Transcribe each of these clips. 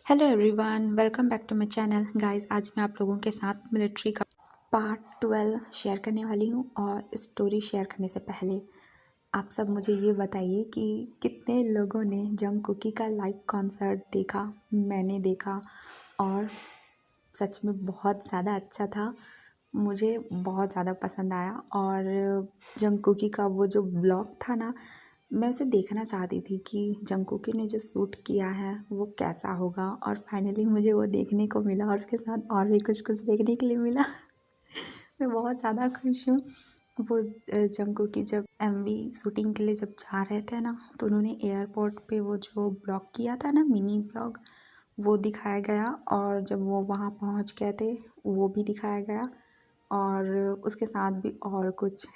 Hello everyone, welcome back to my channel. Guys, आज मैं आप लोगों के साथ मिलिट्री का पार्ट 12 शेयर करने वाली हूँ। और स्टोरी शेयर करने से पहले आप सब मुझे ये बताइए कि कितने लोगों ने जंगकुकी का लाइव कॉन्सर्ट देखा। मैंने देखा और सच में बहुत ज़्यादा अच्छा था। मुझे बहुत ज़्यादा पसंद आया। और जंगकुकी का वो जो ब्लॉग था ना, मैं उसे देखना चाहती थी कि जंगकुकी ने जो शूट किया है वो कैसा होगा। और फाइनली मुझे वो देखने को मिला और उसके साथ और भी कुछ कुछ देखने के लिए मिला। मैं बहुत ज़्यादा खुश हूँ। वो जंगकुकी जब एमवी शूटिंग के लिए जब जा रहे थे ना, तो उन्होंने एयरपोर्ट पे वो जो ब्लॉग किया था ना, मिनी ब्लॉग, वो दिखाया गया। और जब वो वहाँ पहुँच गए थे वो भी दिखाया गया। और उसके साथ भी और कुछ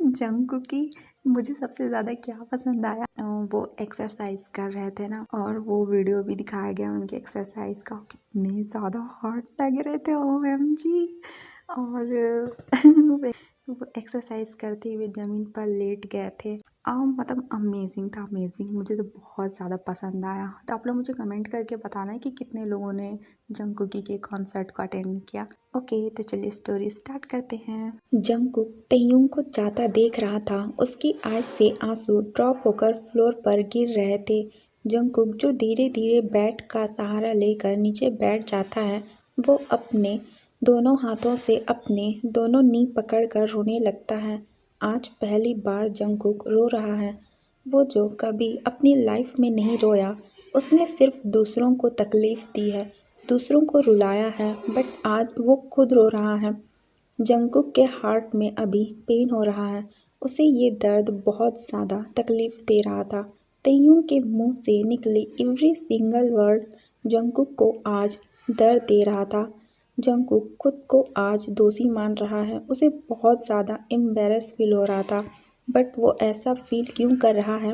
जंगकुकी मुझे सबसे ज़्यादा क्या पसंद आया, वो एक्सरसाइज कर रहे थे ना, और वो वीडियो भी दिखाया गया उनके एक्सरसाइज का। कितने ज़्यादा हार्ड लग रहे थे, ओएमजी। और वो एक्सरसाइज करते हुए ज़मीन पर लेट गए थे। मतलब अमेजिंग था, अमेजिंग। मुझे तो बहुत ज़्यादा पसंद आया। तो आप लोग मुझे कमेंट करके बताना है कि कितने लोगों ने जंगकुकी के कॉन्सर्ट को अटेंड किया। ओके, तो चलिए स्टोरी स्टार्ट करते हैं। जंगकुक तैयूंग को जाता देख रहा था। उसकी आँख से आंसू ड्रॉप होकर फ्लोर पर गिर रहे थे। जंगकुक जो धीरे धीरे बैट का सहारा लेकर नीचे बैठ जाता है, वो अपने दोनों हाथों से अपने दोनों नी पकड़कर रोने लगता है। आज पहली बार जंगकुक रो रहा है। वो जो कभी अपनी लाइफ में नहीं रोया। उसने सिर्फ दूसरों को तकलीफ दी है, दूसरों को रुलाया है, बट आज वो खुद रो रहा है। जंगकुक के हार्ट में अभी पेन हो रहा है। उसे ये दर्द बहुत ज़्यादा तकलीफ दे रहा था। तैयूं के मुंह से निकली एवरी सिंगल वर्ड जंगकुक को आज दर्द दे रहा था। जंगकुक खुद को आज दोषी मान रहा है। उसे बहुत ज़्यादा एम्बैरेस फील हो रहा था, बट वो ऐसा फील क्यों कर रहा है,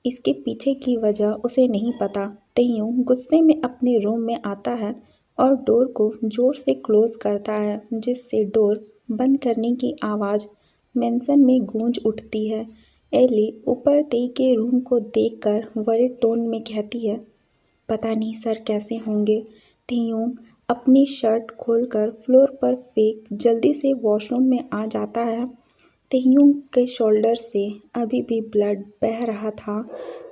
इसके पीछे की वजह उसे नहीं पता। तैयूं गुस्से में अपने रूम में आता है और डोर को जोर से क्लोज करता है, जिससे डोर बंद करने की आवाज़ मेंशन में गूंज उठती है। एली ऊपर तेई के रूम को देखकर वरिड टोन में कहती है, पता नहीं सर कैसे होंगे। तैयूं अपनी शर्ट खोलकर फ्लोर पर फेंक जल्दी से वॉशरूम में आ जाता है। तैयूं के शोल्डर से अभी भी ब्लड बह रहा था।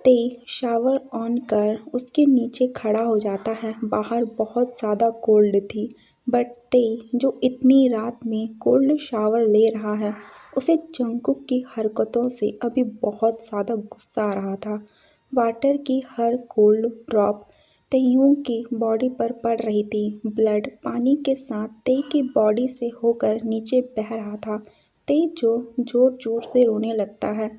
तेई शावर ऑन कर उसके नीचे खड़ा हो जाता है। बाहर बहुत ज़्यादा कोल्ड थी, बट तेई जो इतनी रात में कोल्ड शावर ले रहा है, उसे जंगकुक की हरकतों से अभी बहुत ज़्यादा गुस्सा आ रहा था। वाटर की हर कोल्ड ड्रॉप तैयूं की बॉडी पर पड़ रही थी। ब्लड पानी के साथ तेई की बॉडी से होकर नीचे बह रहा था। तेई जो जोर जोर से रोने लगता है।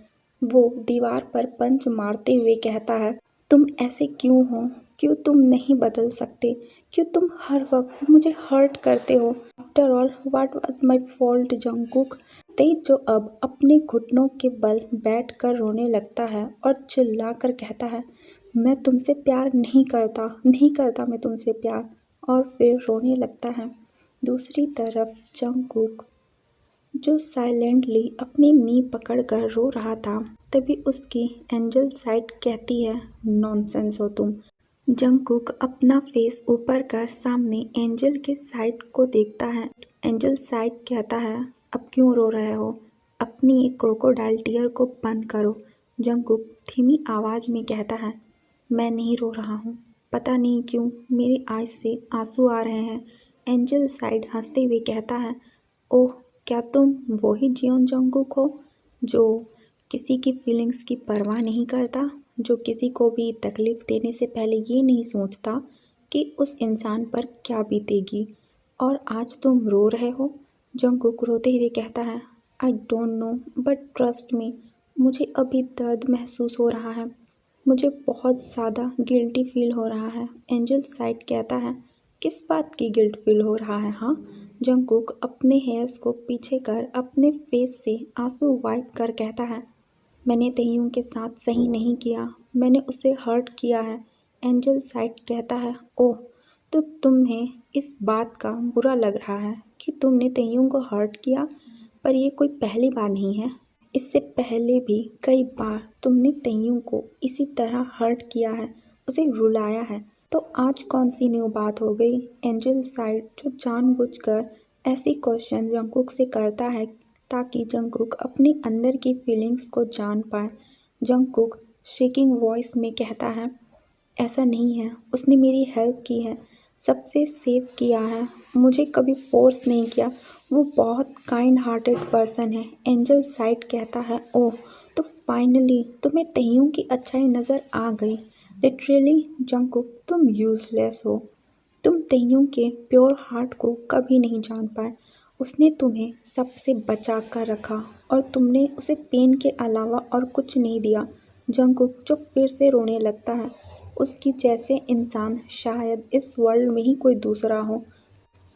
वो दीवार पर पंच मारते हुए कहता है, तुम ऐसे क्यों हो? क्यों तुम नहीं बदल सकते? क्यों तुम हर वक्त मुझे हर्ट करते हो? After all what was my fault Jungkook? तेई जो अब अपने घुटनों के बल बैठ कर रोने लगता है और चिल्ला कर कहता है, मैं तुमसे प्यार नहीं करता मैं तुमसे प्यार। और फिर रोने लगता है। दूसरी तरफ जंगकुक जो साइलेंटली अपनी नी पकड़कर रो रहा था, तभी उसकी एंजल साइड कहती है, नॉनसेंस हो तुम। जंगकुक अपना फेस ऊपर कर सामने एंजल के साइड को देखता है। एंजल साइड कहता है, अब क्यों रो रहे हो? अपनी क्रोकोडाइल टीयर को बंद करो। जंगकुक धीमी आवाज़ में कहता है, मैं नहीं रो रहा हूँ। पता नहीं क्यों मेरी आँख से आंसू आ रहे हैं। एंजल साइड हंसते हुए कहता है, ओह, क्या तुम वही जियोन जंगकुक हो जो किसी की फीलिंग्स की परवाह नहीं करता, जो किसी को भी तकलीफ देने से पहले ये नहीं सोचता कि उस इंसान पर क्या बीतेगी, और आज तुम रो रहे हो? जंगकुक रोते हुए कहता है, I don't know but trust me, मुझे अभी दर्द महसूस हो रहा है। मुझे बहुत ज़्यादा गिल्टी फील हो रहा है। एंजल साइड कहता है, किस बात की गिल्ट फील हो रहा है हाँ? जंगकुक अपने हेयर्स को पीछे कर अपने फेस से आंसू वाइप कर कहता है, मैंने तैयूं के साथ सही नहीं किया, मैंने उसे हर्ट किया है। एंजल साइड कहता है, ओह, तो तुम्हें इस बात का बुरा लग रहा है कि तुमने तैयूं को हर्ट किया, पर ये कोई पहली बार नहीं है। इससे पहले भी कई बार तुमने तैयूं को इसी तरह हर्ट किया है। उसे रुलाया है। तो आज कौन सी न्यू बात हो गई? एंजल साइड जो जानबूझकर ऐसी क्वेश्चन जंगकुक से करता है ताकि जंगकुक अपने अंदर की फीलिंग्स को जान पाए। जंगकुक शेकिंग वॉइस में कहता है, ऐसा नहीं है, उसने मेरी हेल्प की है, सबसे सेव किया है, मुझे कभी फोर्स नहीं किया, वो बहुत काइंड हार्टेड पर्सन है। एंजल साइड कहता है, ओह तो फाइनली तुम्हें तैयूं की अच्छाई नज़र आ गई। लिटरली जंगकुक तुम यूजलेस हो, तुम तैयूं के प्योर हार्ट को कभी नहीं जान पाए। उसने तुम्हें सबसे बचा कर रखा और तुमने उसे पेन के अलावा और कुछ नहीं दिया। जंगकुक जो फिर से रोने लगता है, उसकी जैसे इंसान शायद इस वर्ल्ड में ही कोई दूसरा हो।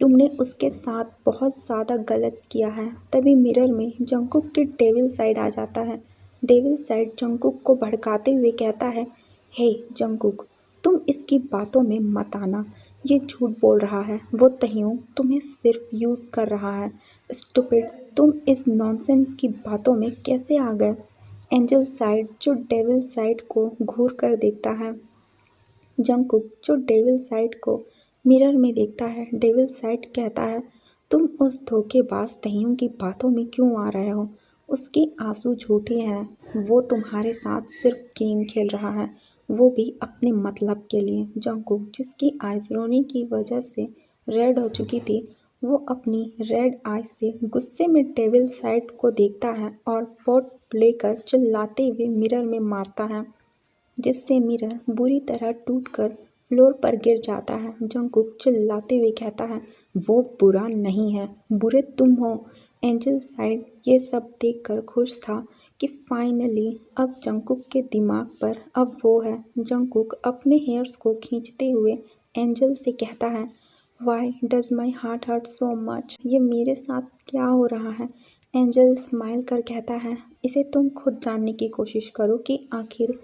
तुमने उसके साथ बहुत ज़्यादा गलत किया है। तभी मिरर में जंगकुक की डेविल साइड आ जाता है। डेविल साइड जंगकुक को भड़काते हुए कहता है, हे जंगकुक, तुम इसकी बातों में मत आना, ये झूठ बोल रहा है, वो तैयूं तुम्हें सिर्फ यूज़ कर रहा है। स्टूपिड, तुम इस नॉनसेंस की बातों में कैसे आ गए? एंजल साइड जो डेविल साइड को घूर कर देखता है। जंगकुक जो डेविल साइड को मिरर में देखता है। डेविल साइड कहता है, तुम उस धोखेबाज तैयूं की बातों में क्यों आ रहे हो? उसके आंसू झूठे हैं, वो तुम्हारे साथ सिर्फ गेम खेल रहा है, वो भी अपने मतलब के लिए। जंगकुक जिसकी आइज रोने की वजह से रेड हो चुकी थी, वो अपनी रेड आइज से गुस्से में डेविल साइड को देखता है और पॉट लेकर चिल्लाते हुए मिरर में मारता है, जिससे मिरर बुरी तरह टूटकर फ्लोर पर गिर जाता है। जंगकुक चिल्लाते हुए कहता है, वो बुरा नहीं है, बुरे तुम हो। एंजल साइड ये सब देखकर खुश था कि फाइनली अब जंगकुक के दिमाग पर अब वो है। जंगकुक अपने हेयर्स को खींचते हुए एंजल से कहता है, why does my heart hurt so much? ये मेरे साथ क्या हो रहा है? एंजल स्माइल कर कहता है, इसे तुम खुद जानने की कोशिश करो कि आखिर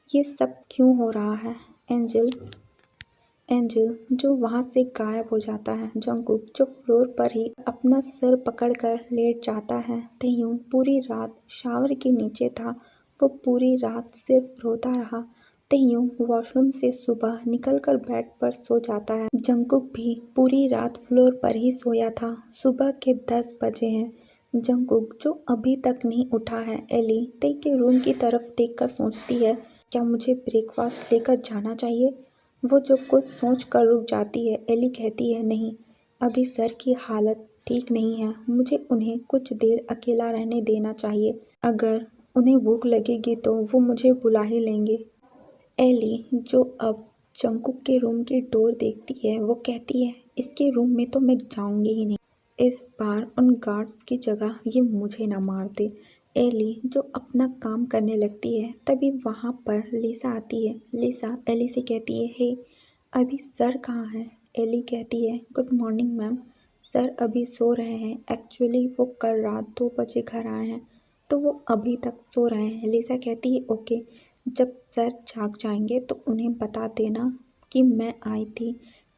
ये सब क्यों हो रहा है। एंजल एंजल जो वहाँ से गायब हो जाता है। जंगकुक जो फ्लोर पर ही अपना सर पकड़कर लेट जाता है। तैयूं पूरी रात शावर के नीचे था, वो पूरी रात सिर्फ रोता रहा। तैयूं वॉशरूम से सुबह निकलकर बेड पर सो जाता है। जंगकुक भी पूरी रात फ्लोर पर ही सोया था। सुबह के 10 बजे हैं। जंगकुक जो अभी तक नहीं उठा है। एली तै के रूम की तरफ देखकर सोचती है, क्या मुझे ब्रेकफास्ट लेकर जाना चाहिए? वो जो कुछ सोच कर रुक जाती है। एली कहती है, नहीं, अभी सर की हालत ठीक नहीं है, मुझे उन्हें कुछ देर अकेला रहने देना चाहिए। अगर उन्हें भूख लगेगी तो वो मुझे बुला ही लेंगे। एली जो अब जंगकुक के रूम की डोर देखती है, वो कहती है, इसके रूम में तो मैं जाऊंगी ही नहीं, इस बार उन गार्ड्स की जगह ये मुझे ना मार दे। एली जो अपना काम करने लगती है, तभी वहाँ पर लिसा आती है। लिसा एली से कहती है, हे अभी सर कहाँ है? एली कहती है, गुड मॉर्निंग मैम, सर अभी सो रहे हैं, एक्चुअली वो कल रात 2 बजे घर आए हैं, तो वो अभी तक सो रहे हैं। लिसा कहती है, ओके, जब सर जाग जाएंगे तो उन्हें बता देना कि मैं आई थी।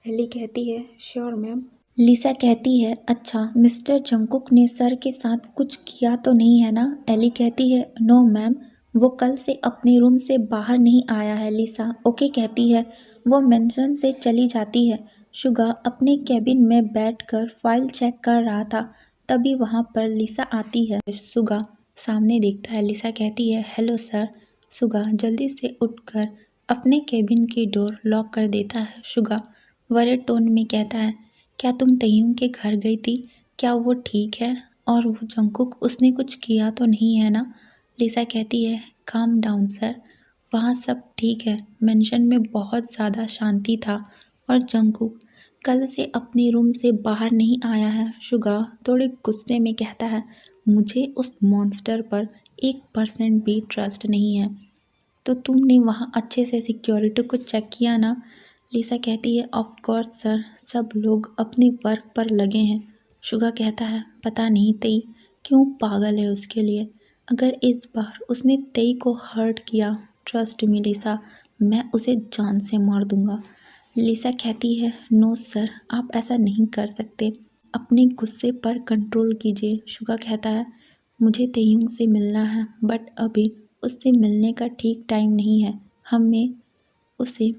एली कहती है, श्योर मैम। लिसा कहती है, अच्छा मिस्टर जंगकुक ने सर के साथ कुछ किया तो नहीं है ना? एली कहती है, नो मैम, वो कल से अपने रूम से बाहर नहीं आया है। लिसा ओके कहती है। वो मेंशन से चली जाती है। शुगा अपने कैबिन में बैठकर फाइल चेक कर रहा था, तभी वहाँ पर लिसा आती है। शुगा सामने देखता है। लिसा कहती है, हेलो सर। शुगा जल्दी से उठकर अपने कैबिन की डोर लॉक कर देता है। शुगा वरिड टोन में कहता है, क्या तुम तैयूं के घर गई थी? क्या वो ठीक है? और वो जंगकुक, उसने कुछ किया तो नहीं है ना? लिसा कहती है, काम डाउन सर, वहाँ सब ठीक है। मेंशन में बहुत ज़्यादा शांति था और जंगकुक कल से अपने रूम से बाहर नहीं आया है। शुगा थोड़े गुस्से में कहता है, मुझे उस मॉन्स्टर पर 1% भी ट्रस्ट नहीं है। तो तुमने वहाँ अच्छे से सिक्योरिटी को चेक किया ना? लिसा कहती है, ऑफ कोर्स सर, सब लोग अपने वर्क पर लगे हैं। शुगा कहता है, पता नहीं तेई क्यों पागल है उसके लिए। अगर इस बार उसने तेई को हर्ट किया, ट्रस्ट मी लिसा, मैं उसे जान से मार दूंगा। लिसा कहती है, नो सर, आप ऐसा नहीं कर सकते, अपने गुस्से पर कंट्रोल कीजिए। शुगा कहता है, मुझे तैयूं से मिलना है, बट अभी उससे मिलने का ठीक टाइम नहीं है। हमें उसे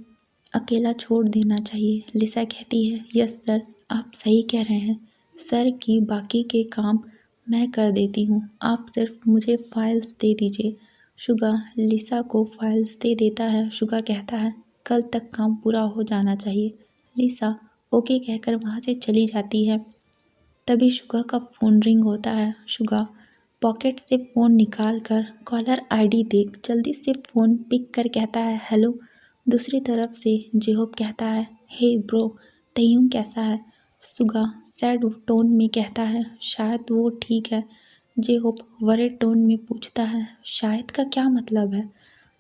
अकेला छोड़ देना चाहिए। लिसा कहती है, यस सर, आप सही कह रहे हैं सर कि बाकी के काम मैं कर देती हूँ, आप सिर्फ मुझे फाइल्स दे दीजिए। शुगा लिसा को फाइल्स दे देता है। शुगा कहता है, कल तक काम पूरा हो जाना चाहिए। लिसा ओके कहकर वहाँ से चली जाती है। तभी शुगा का फ़ोन रिंग होता है। शुगा पॉकेट से फ़ोन निकाल कर कॉलर आईडी देख जल्दी से फ़ोन पिक कर कहता है, हेलो। दूसरी तरफ से जेहोब कहता है, हे ब्रो, तय्यूम कैसा है? शुगा सैड टोन में कहता है, शायद वो ठीक है। जेहोब वरीड टोन में पूछता है, शायद का क्या मतलब है?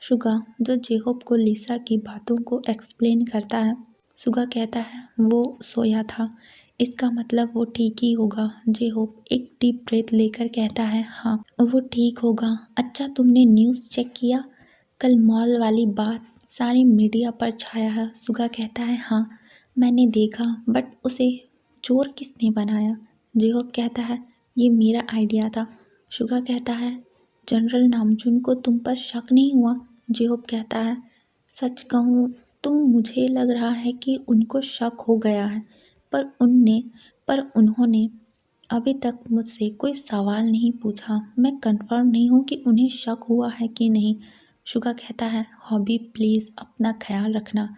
शुगा जो जेहोब को लिसा की बातों को एक्सप्लेन करता है। शुगा कहता है, वो सोया था, इसका मतलब वो ठीक ही होगा। जेहोब एक डीप ब्रेथ लेकर कहता है, हाँ वो ठीक होगा। अच्छा तुमने न्यूज़ चेक किया? कल मॉल वाली बात सारी मीडिया पर छाया है। शुगा कहता है, हाँ मैंने देखा, बट उसे चोर किसने बनाया? जेहोब कहता है, ये मेरा आइडिया था। शुगा कहता है, जनरल नामचुन को तुम पर शक नहीं हुआ? जेहोब कहता है, सच कहूँ तो मुझे लग रहा है कि उनको शक हो गया है, पर उन्होंने अभी तक मुझसे कोई सवाल नहीं पूछा। मैं कंफर्म नहीं हूँ कि उन्हें शक हुआ है कि नहीं। शुगा कहता है, हॉबी प्लीज़ अपना ख्याल रखना,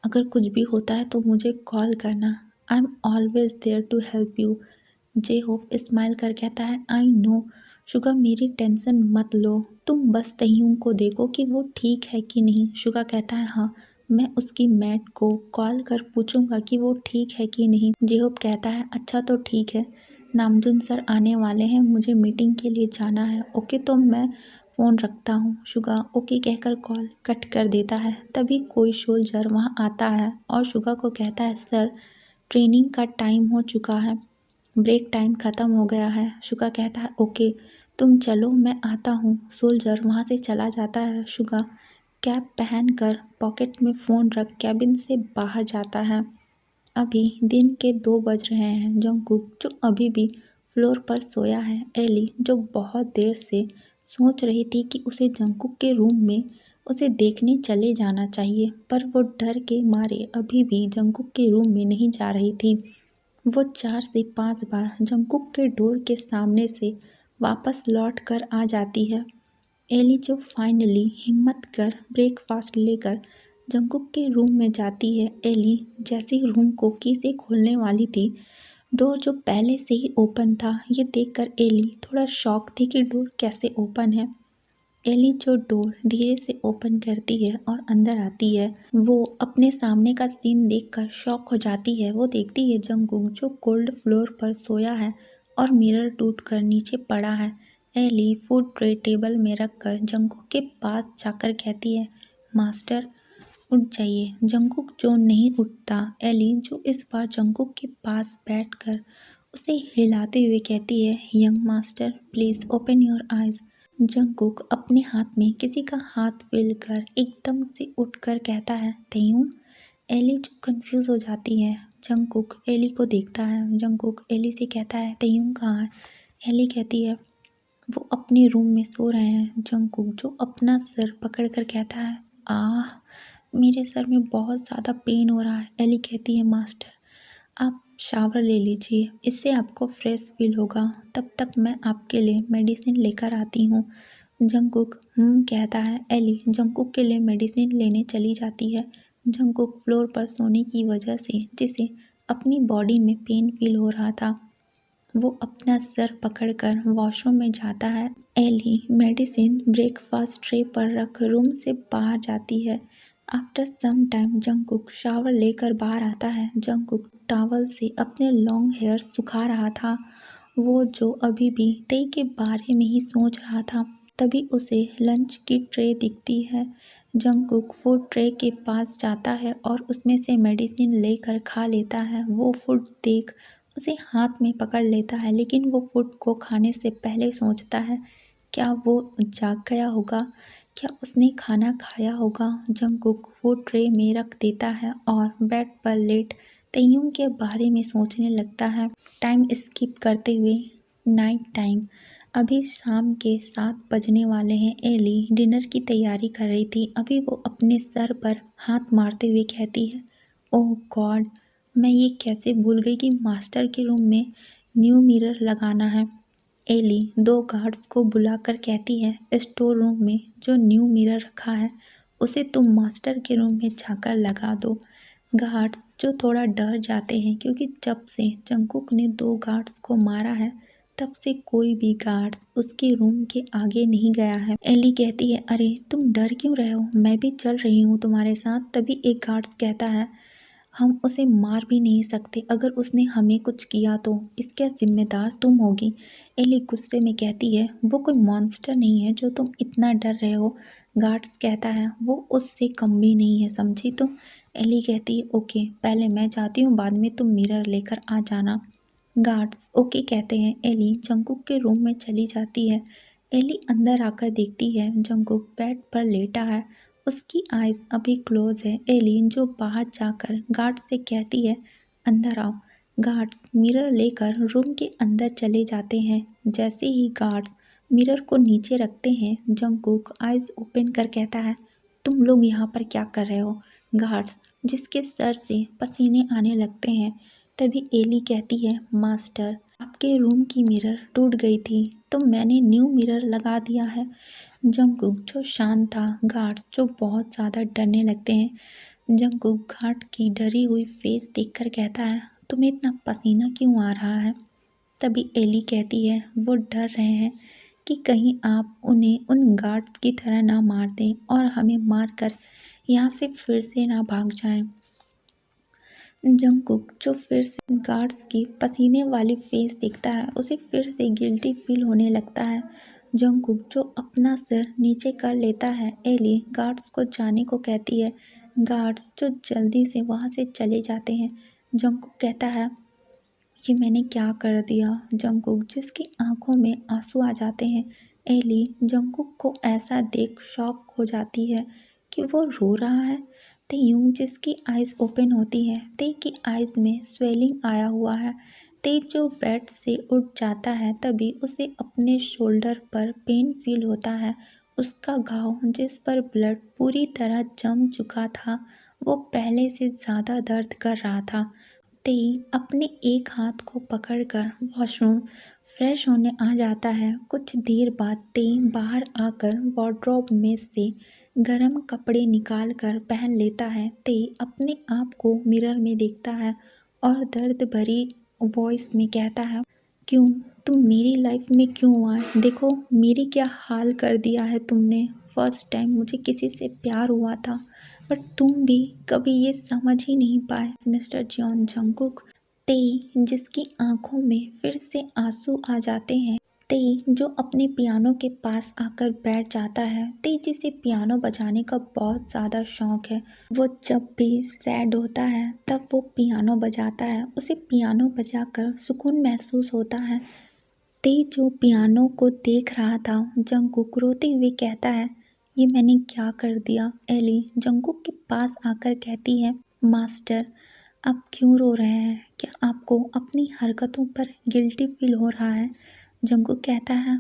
अगर कुछ भी होता है तो मुझे कॉल करना, I am always there to help you. J Hope smile कर कहता है, आई नो। शुगा मेरी टेंशन मत लो, तुम बस तय्यूम को देखो कि वो ठीक है कि नहीं। शुगा कहता है, हाँ मैं उसकी मैट को कॉल कर पूछूंगा कि वो ठीक है कि नहीं। जेहोब कहता है, अच्छा तो ठीक है, नामजुन सर आने वाले हैं, मुझे मीटिंग के लिए जाना है। ओके तो मैं फ़ोन रखता हूँ। शुगा ओके कहकर कॉल कट कर देता है। तभी कोई सोल्जर वहाँ आता है और शुगा को कहता है, सर ट्रेनिंग का टाइम हो चुका है, ब्रेक टाइम ख़त्म हो गया है। शुगा कहता है, ओके तुम चलो मैं आता हूँ। सोल्जर वहाँ से चला जाता है। शुगा कैप पहनकर पॉकेट में फ़ोन रख कैबिन से बाहर जाता है। अभी दिन के 2 बज रहे हैं। जंगकुक जो अभी भी फ्लोर पर सोया है, एली जो बहुत देर से सोच रही थी कि उसे जंगकुक के रूम में उसे देखने चले जाना चाहिए, पर वो डर के मारे अभी भी जंगकुक के रूम में नहीं जा रही थी। वो 4 से 5 बार जंगकुक के डोर के सामने से वापस लौट कर आ जाती है। एली जो फाइनली हिम्मत कर ब्रेकफास्ट लेकर जंगकुक के रूम में जाती है। एली जैसे ही रूम को की से खोलने वाली थी, डोर जो पहले से ही ओपन था, ये देखकर एली थोड़ा शॉक थी कि डोर कैसे ओपन है। एली जो डोर धीरे से ओपन करती है और अंदर आती है, वो अपने सामने का सीन देखकर शॉक हो जाती है। वो देखती है जंगकुक जो कोल्ड फ्लोर पर सोया है और मिरर टूटकर नीचे पड़ा है। एली फूड ट्रे टेबल में रखकर जंगकुक के पास जाकर कहती है, मास्टर उठ जाइए। जंगकुक जो नहीं उठता। एली जो इस बार जंगकुक के पास बैठकर उसे हिलाते हुए कहती है, young master please open your eyes. Jungkook अपने हाथ में किसी का हाथ फील कर एकदम से उठकर कहता है, तय्यूम। एली जो कंफ्यूज हो जाती है। जंगकुक एली को देखता है। जंगकुक एली से कहता है, तय्यूम कहाँ है? एली कहती है, वो अपने रूम में सो रहे हैं। जंगकुक जो अपना सिर पकड़कर कहता है, आह मेरे सर में बहुत ज़्यादा पेन हो रहा है। एली कहती है, मास्टर आप शावर ले लीजिए, इससे आपको फ्रेश फील होगा, तब तक मैं आपके लिए मेडिसिन लेकर आती हूँ। जंगकुक कहता है। एली जंगकुक के लिए मेडिसिन लेने चली जाती है। जंगकुक फ्लोर पर सोने की वजह से जिसे अपनी बॉडी में पेन फील हो रहा था, वो अपना सर पकड़कर वॉशरूम में जाता है। एली मेडिसिन ब्रेकफास्ट ट्रे पर रख रूम से बाहर जाती है। After some time Jungkook shower लेकर बाहर आता है। जंगकुक टॉवल से अपने लॉन्ग हेयर सुखा रहा था। वो जो अभी भी तेई के बारे में ही सोच रहा था, तभी उसे लंच की ट्रे दिखती है। जंगकुक फूड ट्रे के पास जाता है और उसमें से मेडिसिन लेकर खा लेता है। वो फूड देख उसे हाथ में पकड़ लेता है, लेकिन वो फूड को खाने से पहले सोचता है, क्या वो जाग गया होगा? क्या उसने खाना खाया होगा? जंगकुक फूड ट्रे में रख देता है और बेड पर लेट तय्यूम के बारे में सोचने लगता है। टाइम स्किप करते हुए नाइट टाइम। अभी शाम के 7 बजने वाले हैं। एली डिनर की तैयारी कर रही थी। अभी वो अपने सर पर हाथ मारते हुए कहती है, ओह गॉड, मैं ये कैसे भूल गई कि मास्टर के रूम में न्यू मिरर लगाना है। एली 2 गार्ड्स को बुलाकर कहती है, स्टोर रूम में जो न्यू मिरर रखा है उसे तुम मास्टर के रूम में जाकर लगा दो। गार्ड्स जो थोड़ा डर जाते हैं क्योंकि जब से जंगकुक ने 2 गार्ड्स को मारा है तब से कोई भी गार्ड्स उसके रूम के आगे नहीं गया है। एली कहती है, अरे तुम डर क्यों रहे हो, मैं भी चल रही हूँ तुम्हारे साथ। तभी एक गार्ड्स कहता है, हम उसे मार भी नहीं सकते, अगर उसने हमें कुछ किया तो इसका जिम्मेदार तुम होगी। एली गुस्से में कहती है, वो कोई मॉन्स्टर नहीं है जो तुम इतना डर रहे हो। गार्ड्स कहता है, वो उससे कम भी नहीं है, समझी तुम। एली कहती है, ओके, पहले मैं जाती हूँ, बाद में तुम मिरर लेकर आ जाना। गार्ड्स ओके कहते हैं। एली जंगकुक के रूम में चली जाती है। एली अंदर आकर देखती है जंगकुक बेड पर लेटा है, उसकी आइज़ अभी क्लोज है। एली जो बाहर जाकर गार्ड से कहती है, अंदर आओ। गार्ड्स मिरर लेकर रूम के अंदर चले जाते हैं। जैसे ही गार्ड्स मिरर को नीचे रखते हैं, जंगकुक आइज़ ओपन कर कहता है, तुम लोग यहाँ पर क्या कर रहे हो। गार्ड्स जिसके सर से पसीने आने लगते हैं। तभी एली कहती है, मास्टर आपके रूम की मिरर टूट गई थी तो मैंने न्यू मिरर लगा दिया है। जंगकुक जो शांत था, गार्ड्स जो बहुत ज़्यादा डरने लगते हैं। जंगकुक गार्ड की डरी हुई फेस देखकर कहता है, तुम्हें इतना पसीना क्यों आ रहा है। तभी एली कहती है, वो डर रहे हैं कि कहीं आप उन्हें उन गार्ड्स की तरह ना मार दें और हमें मारकर यहाँ से फिर से ना भाग जाएं। जंगकुक जो फिर से गार्ड्स की पसीने वाली फेस देखता है, उसे फिर से गिल्टी फील होने लगता है। जंगकुक जो अपना सिर नीचे कर लेता है। एली गार्ड्स को जाने को कहती है। गार्ड्स जो जल्दी से वहाँ से चले जाते हैं। जंगकुक कहता है, ये मैंने क्या कर दिया। जंगकुक जिसकी आंखों में आंसू आ जाते हैं। एली जंगकुक को ऐसा देख शॉक हो जाती है कि वो रो रहा है। तेयूंग जिसकी आइज़ ओपन होती है, ते की आइज़ में स्वेलिंग आया हुआ है। ते जो बेड से उठ जाता है तभी उसे अपने शोल्डर पर पेन फील होता है। उसका घाव जिस पर ब्लड पूरी तरह जम चुका था वो पहले से ज़्यादा दर्द कर रहा था। तेई अपने एक हाथ को पकड़कर वॉशरूम फ्रेश होने आ जाता है। कुछ देर बाद तेई बाहर आकर वार्डरोब में से गर्म कपड़े निकाल कर पहन लेता है। तेई अपने आप को मिरर में देखता है और दर्द भरी वॉइस में कहता है, क्यों, तुम मेरी लाइफ में क्यों आए। देखो मेरी क्या हाल कर दिया है तुमने। फर्स्ट टाइम मुझे किसी से प्यार हुआ था पर तुम भी कभी ये समझ ही नहीं पाए मिस्टर जॉन। जंगकुक तेई जिसकी आंखों में फिर से आंसू आ जाते हैं। तेई जो अपने पियानो के पास आकर बैठ जाता है। तेई जिसे पियानो बजाने का बहुत ज़्यादा शौक है। वो जब भी सैड होता है तब वो पियानो बजाता है, उसे पियानो बजाकर सुकून महसूस होता है। तेई जो पियानो को देख रहा था। जंगकुक रोते हुए कहता है, ये मैंने क्या कर दिया। एली जंगकुक के पास आकर कहती है, मास्टर आप क्यों रो रहे हैं, क्या आपको अपनी हरकतों पर गिल्टी फील हो रहा है। जंगकुक कहता है,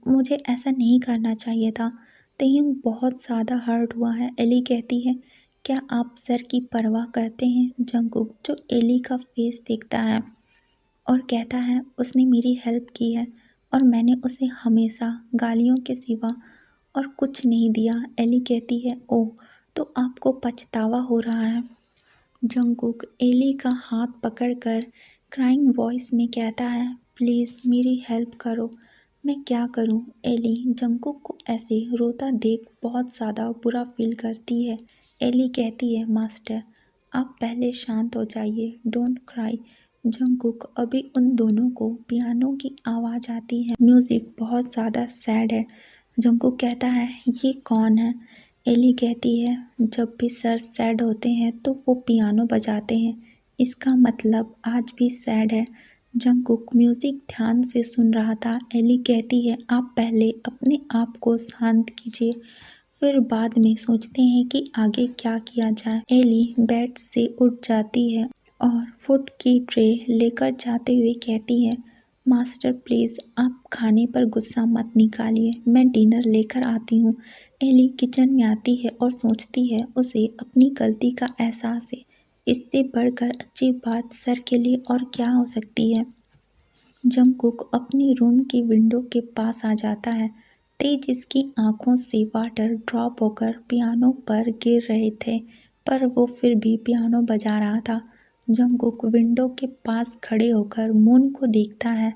मुझे ऐसा नहीं करना चाहिए था। तेयूं बहुत ज़्यादा हर्ट हुआ है। एली कहती है, क्या आप सर की परवाह करते हैं। जंगकुक जो एली का फेस देखता है और कहता है, उसने मेरी हेल्प की है और मैंने उसे हमेशा गालियों के सिवा और कुछ नहीं दिया। एली कहती है, ओह तो आपको पछतावा हो रहा है। जंगकुक एली का हाथ पकड़कर क्राइंग वॉइस में कहता है, प्लीज़ मेरी हेल्प करो, मैं क्या करूं। एली जंगकुक को ऐसे रोता देख बहुत ज़्यादा बुरा फील करती है। एली कहती है, मास्टर आप पहले शांत हो जाइए, डोंट क्राई। जंगकुक अभी उन दोनों को पियानो की आवाज़ आती है। म्यूज़िक बहुत ज़्यादा सैड है। जंगकुक कहता है, ये कौन है। एली कहती है, जब भी सर सैड होते हैं तो वो पियानो बजाते हैं, इसका मतलब आज भी सैड है। जंगकुक म्यूज़िक ध्यान से सुन रहा था। एली कहती है, आप पहले अपने आप को शांत कीजिए, फिर बाद में सोचते हैं कि आगे क्या किया जाए। एली बेड से उठ जाती है और फूड की ट्रे लेकर जाते हुए कहती है, मास्टर प्लीज़ आप खाने पर गुस्सा मत निकालिए, मैं डिनर लेकर आती हूँ। एली किचन में आती है और सोचती है उसे अपनी गलती का एहसास है। इससे बढ़कर अच्छी बात सर के लिए और क्या हो सकती है। जंगकुक अपनी रूम की विंडो के पास आ जाता है। तेज इसकी आंखों से वाटर ड्रॉप होकर पियानो पर गिर रहे थे, पर वो फिर भी पियानो बजा रहा था। जंगकुक विंडो के पास खड़े होकर मून को देखता है।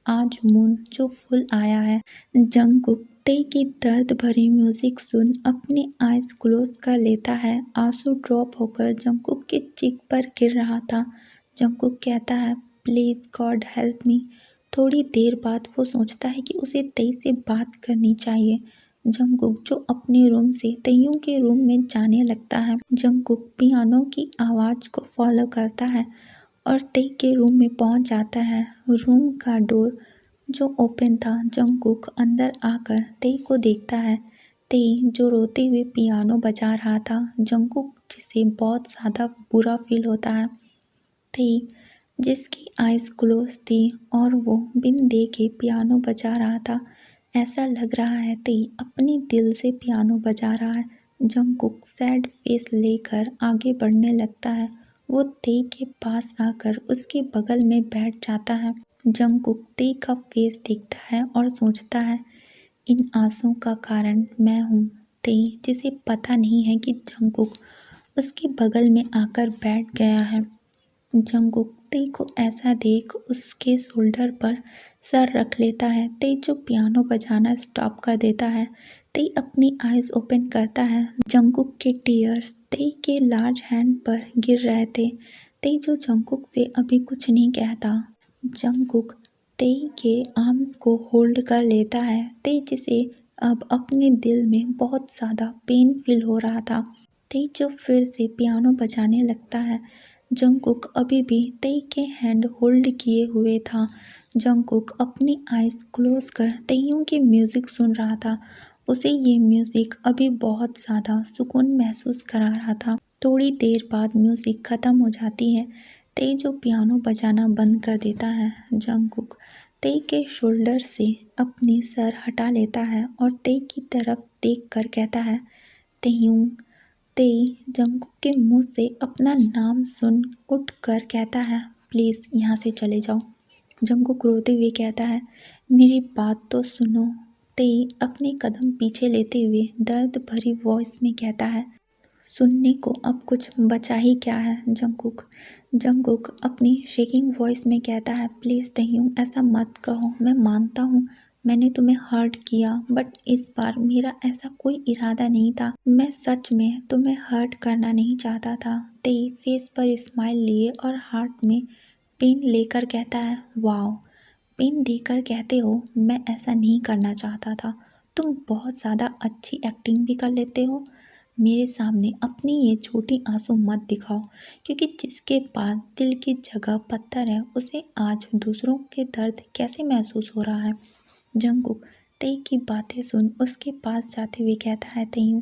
आज मून जो फुल आया है। जंगकुक ते की दर्द भरी म्यूजिक सुन अपने आइज क्लोज कर लेता है। आंसू ड्रॉप होकर जंगकुक के चिक पर गिर रहा था। जंगकुक कहता है प्लीज़ गॉड हेल्प मी। थोड़ी देर बाद वो सोचता है कि उसे तेई से बात करनी चाहिए। जंगकुक जो अपने रूम से तेइयों के रूम में जाने लगता है। जंगकुक पियानो की आवाज़ को फॉलो करता है और तेई के रूम में पहुंच जाता है। रूम का डोर जो ओपन था, जंगकुक अंदर आकर तेई को देखता है। तेई जो रोते हुए पियानो बजा रहा था। जंगकुक जिसे बहुत ज़्यादा बुरा फील होता है। तेई जिसकी आइज़ क्लोज थी और वो बिन देखे पियानो बजा रहा था। ऐसा लग रहा है तेई अपने दिल से पियानो बजा रहा है। जंगकुक सैड फेस लेकर आगे बढ़ने लगता है। वो तेई के पास आकर उसके बगल में बैठ जाता है। जंगकुक तेई का फेस देखता है और सोचता है इन आंसुओं का कारण मैं हूँ। तेई जिसे पता नहीं है कि जंगकुक उसके बगल में आकर बैठ गया है। जंगकुक तेई को ऐसा देख उसके शोल्डर पर सर रख लेता है। तेई जो पियानो बजाना स्टॉप कर देता है। तेई अपनी आइज़ ओपन करता है। जंगकुक के टीयर्स तेई के लार्ज हैंड पर गिर रहे थे। तेई जो जंगकुक से अभी कुछ नहीं कहता। जंगकुक तेई के आर्म्स को होल्ड कर लेता है। तेई जिसे अब अपने दिल में बहुत ज़्यादा पेन फील हो रहा था। तेई जो फिर से पियानो बजाने लगता है। जंगकुक अभी भी तेई के हैंड होल्ड किए हुए था। जंगकुक अपनी आइज़ क्लोज कर तेइयों की म्यूज़िक सुन रहा था। उसे ये म्यूज़िक अभी बहुत ज़्यादा सुकून महसूस करा रहा था। थोड़ी देर बाद म्यूज़िक ख़त्म हो जाती है। तेई जो पियानो बजाना बंद कर देता है। जंगकुक तेई के शोल्डर से अपनी सर हटा लेता है और तेई की तरफ देख कर कहता है तेइयों। तेई जंगकुक के मुंह से अपना नाम सुन उठ कर कहता है प्लीज़ यहाँ से चले जाओ। जंगकुक रोते हुए कहता है मेरी बात तो सुनो। तेई अपने कदम पीछे लेते हुए दर्द भरी वॉइस में कहता है सुनने को अब कुछ बचा ही क्या है। जंगकुक अपनी शेकिंग वॉइस में कहता है प्लीज़ तेइयों ऐसा मत कहो। मैं मानता हूँ मैंने तुम्हें हर्ट किया, बट इस बार मेरा ऐसा कोई इरादा नहीं था। मैं सच में तुम्हें हर्ट करना नहीं चाहता था। तेई फेस पर स्माइल लिए और हार्ट में पेन लेकर कहता है वाओ, पेन देकर कहते हो मैं ऐसा नहीं करना चाहता था। तुम बहुत ज़्यादा अच्छी एक्टिंग भी कर लेते हो। मेरे सामने अपनी ये छोटी आंसू मत दिखाओ, क्योंकि जिसके पास दिल की जगह पत्थर है उसे आज दूसरों के दर्द कैसे महसूस हो रहा है। जंगकुक तेई की बातें सुन उसके पास जाते हुए कहता है तेइयों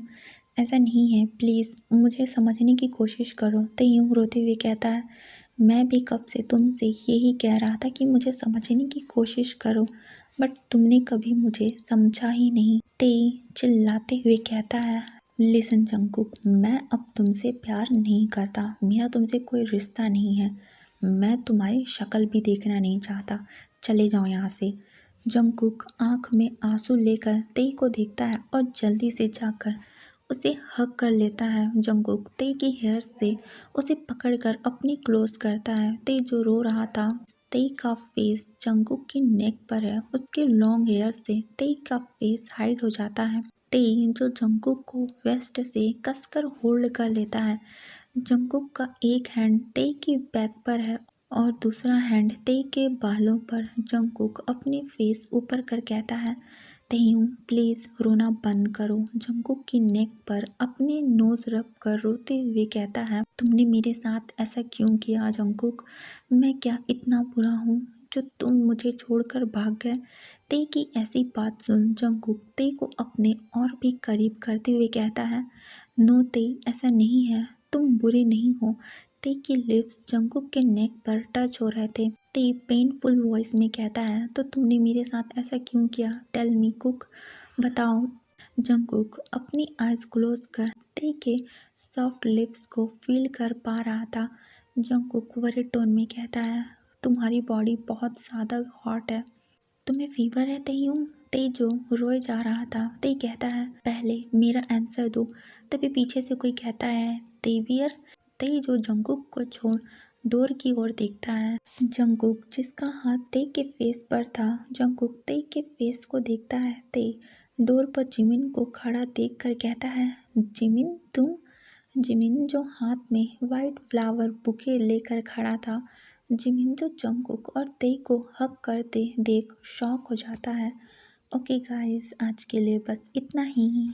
ऐसा नहीं है, प्लीज़ मुझे समझने की कोशिश करो। तेइयों रोते हुए कहता है मैं भी कब से तुमसे यही कह रहा था कि मुझे समझने की कोशिश करो, बट तुमने कभी मुझे समझा ही नहीं। तेई चिल्लाते हुए कहता है लिसन जंगकुक, मैं अब तुमसे प्यार नहीं करता। मेरा तुमसे कोई रिश्ता नहीं है। मैं तुम्हारी शक्ल भी देखना नहीं चाहता। चले जाओ यहाँ से। जंगकुक आंख में आंसू लेकर तेई को देखता है और जल्दी से जाकर उसे हग कर लेता है। जंगकुक तेई की हेयर से उसे पकड़कर अपनी क्लोज करता है। तेई जो रो रहा था, तेई का फेस जंगकुक की नेक पर है। उसके लॉन्ग हेयर से तेई का फेस हाइड हो जाता है। तेई जो जंगकुक को वेस्ट से कसकर होल्ड कर लेता है। जंगकुक का एक हैंड तेई की बैक पर है और दूसरा हैंड तेई के बालों पर। जंगकुक अपने फेस ऊपर कर कहता है तेइयों प्लीज़ रोना बंद करो। जंगकुक की नेक पर अपने नोज रब कर रोते हुए कहता है तुमने मेरे साथ ऐसा क्यों किया जंगकुक? मैं क्या इतना बुरा हूँ जो तुम मुझे छोड़कर भाग गए? तेई की ऐसी बात सुन जंगकुक तेई को अपने और भी करीब करते हुए कहता है नो तेई, ऐसा नहीं है। तुम बुरे नहीं हो। ते के लिप्स जंगकुक के नेक पर टच हो रहे थे। ते पेनफुल वॉइस में कहता है, तो तुमने मेरे साथ ऐसा क्यों किया? टेल मी कुक, बताओ। जंगकुक अपनी आइज क्लोज कर ते के सॉफ्ट लिप्स को फील कर पा रहा था। जंगकुक वरिड टोन में कहता है, तुम्हारी बॉडी बहुत ज़्यादा हॉट है। तुम्हें फीवर है तेयूं? ते जो रोए जा रहा था, ते कहता है, पहले मेरा आंसर दो। तभी पीछे से कोई कहता है, तेवियर। ते जो जंगकुक को छोड़ डोर की ओर देखता है। जंगकुक जिसका हाथ ते के फेस पर था, जंगकुक ते के फेस को देखता है। ते डोर पर जिमिन को खड़ा देखकर कहता है, जिमिन तुम? जिमिन जो हाथ में वाइट फ्लावर बुके लेकर खड़ा था। जिमिन जो जंगकुक और ते को हग करते देख शॉक हो जाता है। ओके गाइस, आज के लिए बस इतना ही।